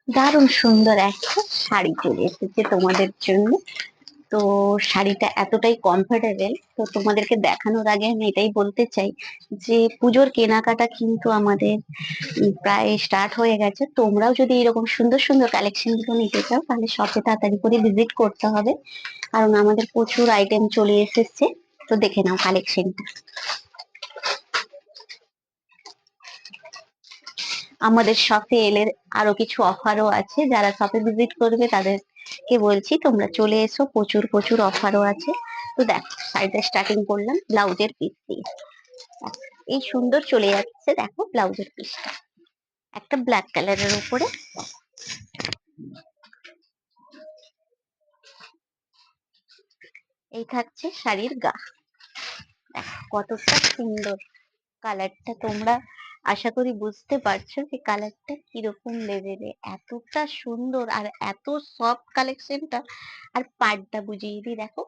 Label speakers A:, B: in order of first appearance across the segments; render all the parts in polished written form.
A: দারুণ সুন্দর একটা শাড়ি চলে এসেছে তোমাদের জন্য। তো শাড়িটা এতটাই কমফোর্টেবল, তো তোমাদেরকে দেখানোর আগে আমি এটাই বলতে চাই যে পুজোর কেনাকাটা কিন্তু আমাদের প্রায় স্টার্ট হয়ে গেছে। তোমরাও যদি এরকম সুন্দর সুন্দর কালেকশন গুলো নিতে চাও তাহলে শপে তাড়াতাড়ি করে ভিজিট করতে হবে, কারণ আমাদের প্রচুর আইটেম চলে এসেছে। তো দেখে নাও কালেকশনটা। আমাদের শপে এলে আরো কিছু অফারও আছে, যারা শপে ভিজিট করবে তাদেরকে বলছি তোমরা চলে এসো, প্রচুর প্রচুর অফারও আছে। তো দেখো শাড়িটা স্টার্টিং করলাম ব্লাউজের পিস দিয়ে। এই সুন্দর চলে যাচ্ছে, দেখো ব্লাউজের পিসটা একটা ব্ল্যাক কালারের উপরে। এই থাকছে শাড়ির গা, দেখো কতটা সুন্দর কালারটা। তোমরা আশা করি বুঝতে পারছো যে কালারটা কিরকম লেভেলে, এতটা সুন্দর আর এত সফট কালেকশনটা। আর পাড়টা বুঝিয়ে দিই, দেখো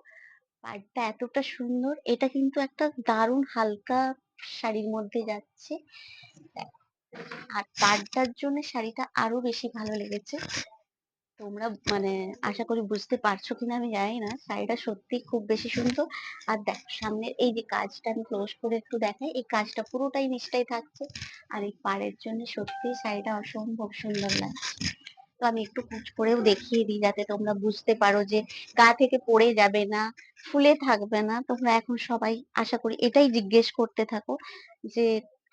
A: পাড়টা এতটা সুন্দর, এটা কিন্তু একটা দারুণ হালকা শাড়ির মধ্যে যাচ্ছে। আর পাড়টার জন্য শাড়িটা আরো বেশি ভালো লেগেছে। তোমরা মানে আশা করি বুঝতে পারছো কিনা আমি জানি না, শাড়িটা সত্যি খুব বেশি সুন্দর। আর দেখো সামনের এই যে কাজটা, আমি ক্লোজ করে একটু দেখাই, এই কাজটা পুরোটাই নিচটাই থাকছে। আর এই পাড়ের জন্য সত্যি শাড়িটা অসম্ভব সুন্দর লাগছে। তো আমি একটু কুচ করেও দেখিয়ে দিই যাতে তোমরা বুঝতে পারো যে গা থেকে পড়ে যাবে না, ফুলে থাকবে না। তোমরা এখন সবাই আশা করি এটাই জিজ্ঞেস করতে থাকো যে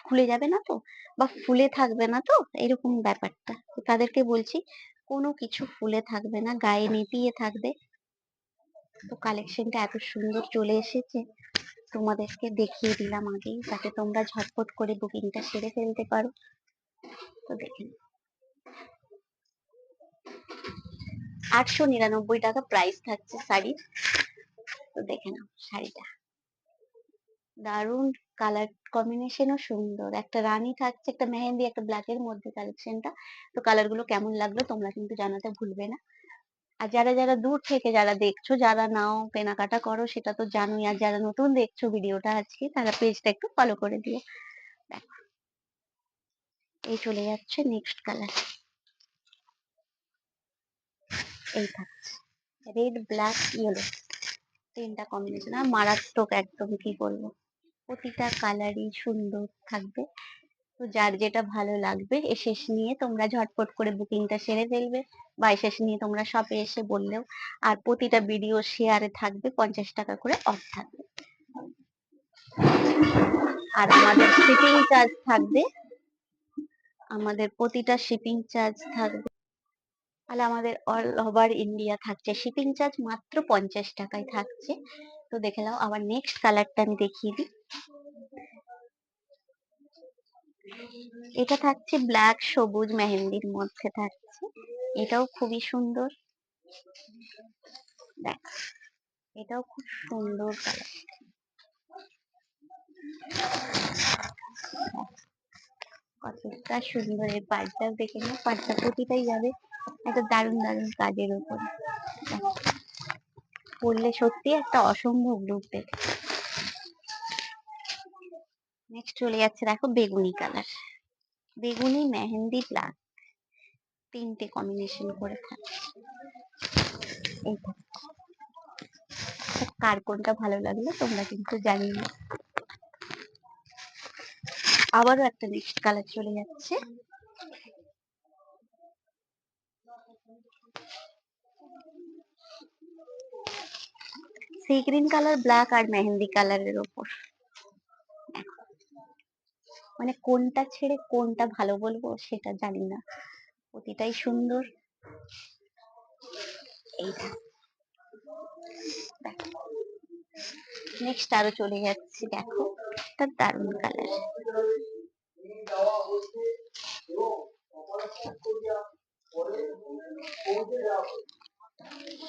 A: খুলে যাবে না তো, বা ফুলে থাকবে না তো, এরকম ব্যাপারটা। তো তাদেরকে বলছি কোনো কিছু ফুলে থাকবে না, গায়ে নেতিয়ে থাকবে। তো কালেকশনটা এত সুন্দর চলে এসেছে, তোমাদেরকে দেখিয়ে দিলাম আগেই যাতে তোমরা ঝটপট করে বুকিংটা সেরে ফেলতে পারো। তো দেখে 899 টাকা প্রাইস থাকছে শাড়ির। তো দেখে নাও শাড়িটা দারুন, কালার কম্বিনেশনও সুন্দর, একটা রানী থাকছে, একটা মেহেন্দি, একটা ব্ল্যাক এর মধ্যে কালেকশনটা। তো কালার গুলো কেমন লাগলো তোমরা কিন্তু জানাতে ভুলবে না। আর যারা যারা দূর থেকে যারা দেখছো, যারা নাও কেনাকাটা করো সেটা তো জানোই, আর যারা নতুন দেখছো ভিডিওটা আজকে তারা পেজটা একটু ফলো করে দিও। দেখো এই চলে যাচ্ছে নেক্সট কালার, এই থাকছে রেড ব্ল্যাক ইয়েলো, তিনটা কম্বিনেশন আর মারাত্মক একদম, কি বলবো, প্রতিটা কালারই সুন্দর থাকবে। তো যার যেটা ভালো লাগবে এসে নিয়ে তোমরা ঝটপট করে বুকিংটা সেরে ফেলবে, বা এসে নিয়ে তোমরা শপে এসে বললেও। আর প্রতিটা ভিডিও শেয়ারে থাকবে 50 টাকা করে অফ থাকবে। আর আমাদের শিপিং চার্জ থাকবে, আমাদের প্রতিটা শিপিং চার্জ থাকবে, তাহলে আমাদের অল ওভার ইন্ডিয়া থাকছে শিপিং চার্জ মাত্র 50 টাকায় থাকছে। তো দেখে নাও, আবার নেক্সট কালারটা আমি দেখিয়ে দিই। এটা থাকছে ব্ল্যাক সবুজ মেহেন্দির মধ্যে থাকছে, এটাও খুবই সুন্দর। দেখ এটাও খুব সুন্দর কালার, কতটা সুন্দর। এই পাড়টা দেখে না, পাড়টা প্রতিটাই যাবে একটা দারুণ দারুণ কাজের উপরে, পরলে সত্যি একটা অসম্ভব লুক দেবে। নেক্সট চলে যাচ্ছে দেখো বেগুনি কালার, বেগুনি মেহেন্দি ব্ল্যাক, তিনটে কম্বিনেশন করে থাকে। এইটা কার কোনটা ভালো লাগলো তোমরা কিন্তু জানিও। আবারও একটা নেক্সট কালার চলে যাচ্ছে, সি গ্রিন কালার ব্ল্যাক আর মেহেন্দি কালারের ওপর। মানে কোনটা ছেড়ে কোনটা ভালো বলবো সেটা জানি না, প্রতিটাই সুন্দর। এইটা নেক্সট আরো চলে যাচ্ছি, দেখো এটা দারুণ কালার।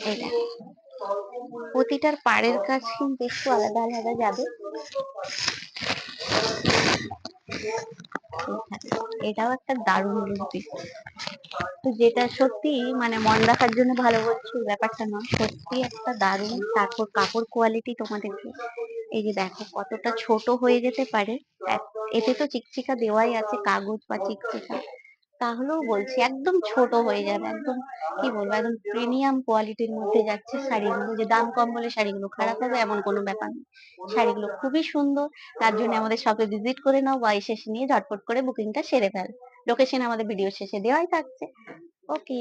A: এই দেখো প্রতিটার পাড়ের কাজ কিন্তু একটু আলাদা আলাদা যাবে। এটাও একটা দারুণ লুক। তো যেটা সত্যি মানে মন রাখার জন্য ভালো বলছি ব্যাপারটা নয়, সত্যি একটা দারুণ। তারপর কাপড় কোয়ালিটি তোমাদেরকে এই যে দেখো কতটা ছোট হয়ে যেতে পারে, এতে তো চিকচিকা দেওয়াই আছে, কাগজ বা চিকচিকা, তাহলেও বলছি একদম ছোট হয়ে যাবে। একদম কি বলবো? একদম প্রিমিয়াম কোয়ালিটির মধ্যে যাচ্ছে শাড়িগুলো। যে দাম কম বলে শাড়িগুলো খারাপ হবে এমন কোনো ব্যাপার নেই। শাড়িগুলো খুবই সুন্দর। তার জন্য আমাদের শপে ভিজিট করে নাও বা এসে নিয়ে ঝটপট করে বুকিংটা সেরে ফেল। লোকেশন আমাদের ভিডিও শেষে দেওয়াই থাকছে। ওকে।